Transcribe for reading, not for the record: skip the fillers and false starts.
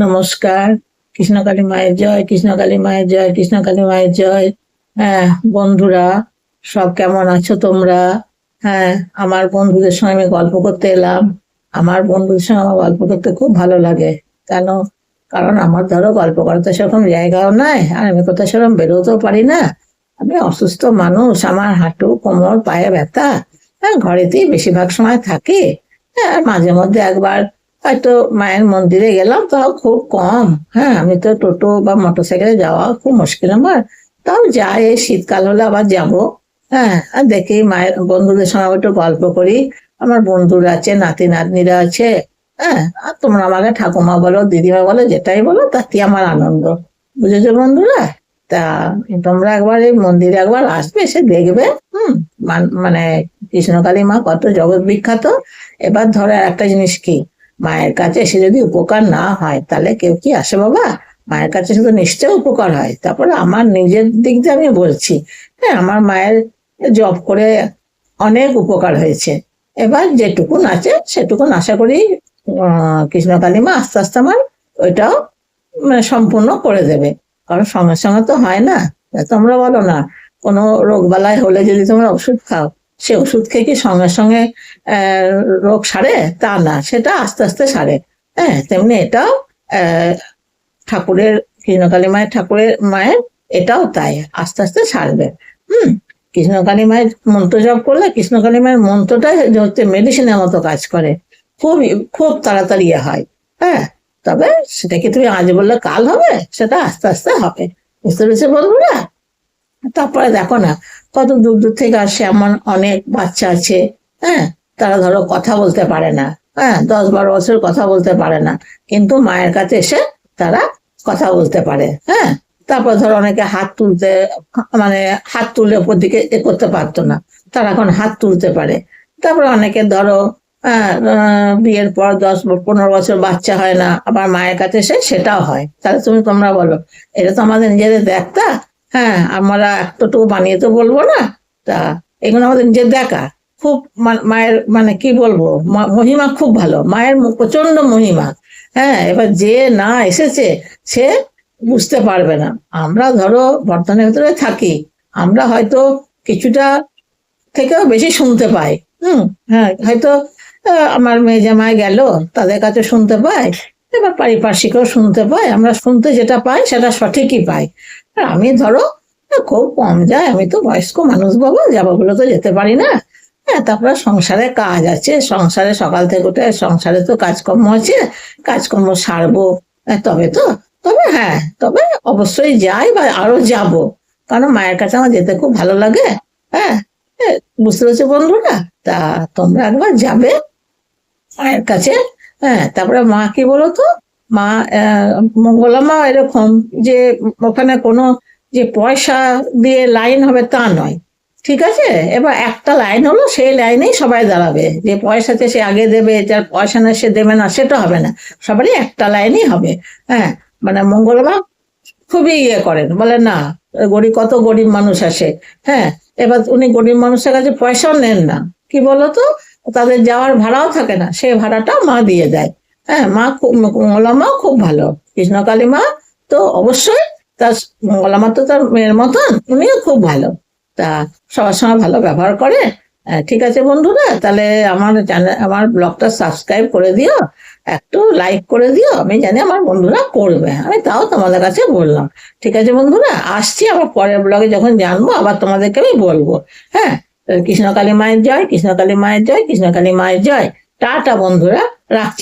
নমস্কার। কৃষ্ণকালী মায়ের জয়, কৃষ্ণকালী মায়ের জয়, কৃষ্ণকালী মায়ের জয়। হ্যাঁ বন্ধুরা, সব কেমন আছো তোমরা? হ্যাঁ, আমার বন্ধুদের সঙ্গে আমি গল্প করতে এলাম। আমার বন্ধুদের সঙ্গে আমার গল্প করতে খুব ভালো লাগে। কেন? কারণ আমার ধরো গল্প করার তো সেরকম জায়গাও নাই, আর আমি কোথাও সেরকম বেরোতেও পারি না। আমি অসুস্থ মানুষ, আমার হাঁটু কোমর পায়ে ব্যথা। হ্যাঁ, ঘরেতেই বেশিরভাগ সময় থাকি। হ্যাঁ, আর মাঝে মধ্যে একবার হয়তো মায়ের মন্দিরে গেলাম, তাও খুব কম। হ্যাঁ, আমি তো টোটো বা মোটরসাইকেলে যাওয়া খুব মুশকিল আমার। তাও যাই, এই শীতকাল হলে আবার যাব। হ্যাঁ, আর দেখি মায়ের বন্ধুদের সঙ্গে একটু গল্প করি। আমার বন্ধুরা আছে, নাতি নাতনিরা আছে। হ্যাঁ, আর তোমরা আমাকে ঠাকুমা বলো, দিদিমা বলো, যেটাই বলো তাতে আমার আনন্দ। বুঝেছো বন্ধুরা? তা তোমরা একবার এই মন্দিরে একবার আসবে, এসে দেখবে। হুম। মানে কৃষ্ণকালী মা কত জগৎ বিখ্যাত। এবার ধরো একটা জিনিস কি, মায়ের কাছে এসে যদি উপকার না হয় তাহলে কেউ কি আসে বাবা? মায়ের কাছে শুধু নিশ্চয় উপকার হয়। তারপরে আমার নিজের দিক দিয়ে আমি বলছি, হ্যাঁ, আমার মায়ের জব করে অনেক উপকার হয়েছে। এবার যেটুকুন আছে সেটুকুন আশা করি কৃষ্ণকালী মা আস্তে আস্তে আমার ওইটাও সম্পূর্ণ করে দেবে। কারণ সঙ্গে সঙ্গে তো হয় না। তা তোমরা বলো না, কোনো রোগ বালাই হলে যদি তোমরা ওষুধ খাও, সে ওষুধ খেয়ে কি সঙ্গে সঙ্গে আহ রোগ সারে? তা না, সেটা আস্তে আস্তে সারে। হ্যাঁ, তেমনি এটাও ঠাকুরের, কৃষ্ণকালী মায়ের, ঠাকুরের মায়ের এটাও তাই, আস্তে আস্তে সারবে। হুম। কৃষ্ণকালী মায়ের মন্ত্র জপ করলে কৃষ্ণকালী মায়ের মন্ত্রটাই হচ্ছে মেডিসিনের মতো কাজ করে। খুব খুব তাড়াতাড়ি হয়। হ্যাঁ, তবে সেটা কি তুমি আজ বললে কাল হবে? সেটা আস্তে আস্তে হবে। বুঝতে পেরেছো বন্ধুরা? তারপরে দেখো না, কত দূর দূর থেকে আসে, এমন অনেক বাচ্চা আছে। হ্যাঁ, তারা ধরো কথা বলতে পারে না। হ্যাঁ, 10-12 বছর কথা বলতে পারে না, কিন্তু মায়ের কাছে এসে তারা কথা বলতে পারে। হ্যাঁ, তারপর ধরো অনেকে হাত তুলতে, মানে হাত তুলে ওপর দিকে করতে পারতো না, তারা এখন হাত তুলতে পারে। তারপর অনেকে ধরো বিয়ের পর 10-15 বছর বাচ্চা হয় না, আবার মায়ের কাছে এসে সেটাও হয়। তাহলে তোমরা বলো, এটা তো আমাদের নিজেদের দেখা। হ্যাঁ, আমরা একটু বানিয়ে তো বলবো না। তা এগুলো আমাদের নিজের দেখা। খুব মায়ের মানে কি বলবো, মহিমা খুব ভালো, মায়ের প্রচন্ড মহিমা। হ্যাঁ, এবার যে না এসেছে সে বুঝতে পারবে না। আমরা ধরো বর্তমানের ভিতরে থাকি, আমরা হয়তো কিছুটা থেকেও বেশি শুনতে পাই। হুম। হ্যাঁ, হয়তো আমার মেয়ে জামাই গেল, তাদের কাছে শুনতে পাই। এবার পারিপার্শ্বিকও শুনতে পাই, আমরা শুনতে যেটা পাই সেটা সঠিকই পাই। আর আমি ধরো খুব কম যায়, আমি তো বয়স্ক মানুষ বাবা, যাবো বলে তো যেতে পারি না। হ্যাঁ, তারপরে সংসারে কাজ আছে, সংসারে সকাল থেকে উঠে সংসারে তো কাজকর্ম আছে, কাজকর্ম সারবো। তবে তো, তবে হ্যাঁ, তবে অবশ্যই যাই বা আরো যাব। কারণ মায়ের কাছে আমার যেতে খুব ভালো লাগে। হ্যাঁ। বুঝতে পেরেছো বন্ধুরা? তা তোমরা একবার যাবে মায়ের কাছে। হ্যাঁ, তারপরে মা কি বলতো, মা মঙ্গলা মা এরকম যে ওখানে কোনো যে পয়সা দিয়ে লাইন হবে তা নয়। ঠিক আছে? এবার একটা লাইন হলো, সেই লাইনেই সবাই দাঁড়াবে। যে পয়সাতে সে আগে দেবে, যার পয়সা না সে দেবে না, সেটা হবে না। সবারই একটা লাইনই হবে। হ্যাঁ, মানে মঙ্গলা মা খুবই করেন, বলে না, কত গরিব মানুষ আসে। হ্যাঁ, এবার উনি গরিব মানুষের কাছে পয়সাও নেন না। কি বলতো, তাদের যাওয়ার ভাড়াও থাকে না, সেই ভাড়াটা মা দিয়ে দেয়। হ্যাঁ, মা খুব, মঙ্গলা মা খুব ভালো। কৃষ্ণকালী মা তো অবশ্যই, তার মঙ্গলা মা তো তার মেয়ের মতন, উনিও খুব ভালো। তা সবার সঙ্গে ভালো ব্যবহার করে। ঠিক আছে বন্ধুরা, তাহলে আমার চ্যানেল, আমার ব্লগটা সাবস্ক্রাইব করে দিও, একটু লাইক করে দিও। আমি জানি আমার বন্ধুরা করবে, আমি তাও তোমাদের কাছে বললাম। ঠিক আছে বন্ধুরা, আসছি আবার পরের ব্লগে, যখন জানবো আবার তোমাদেরকে আমি বলবো। হ্যাঁ, কৃষ্ণকালী মায়ের জয়, কৃষ্ণকালী মায়ের জয়, কৃষ্ণকালী মায়ের জয়। টাটা বন্ধুরা, রাখছি।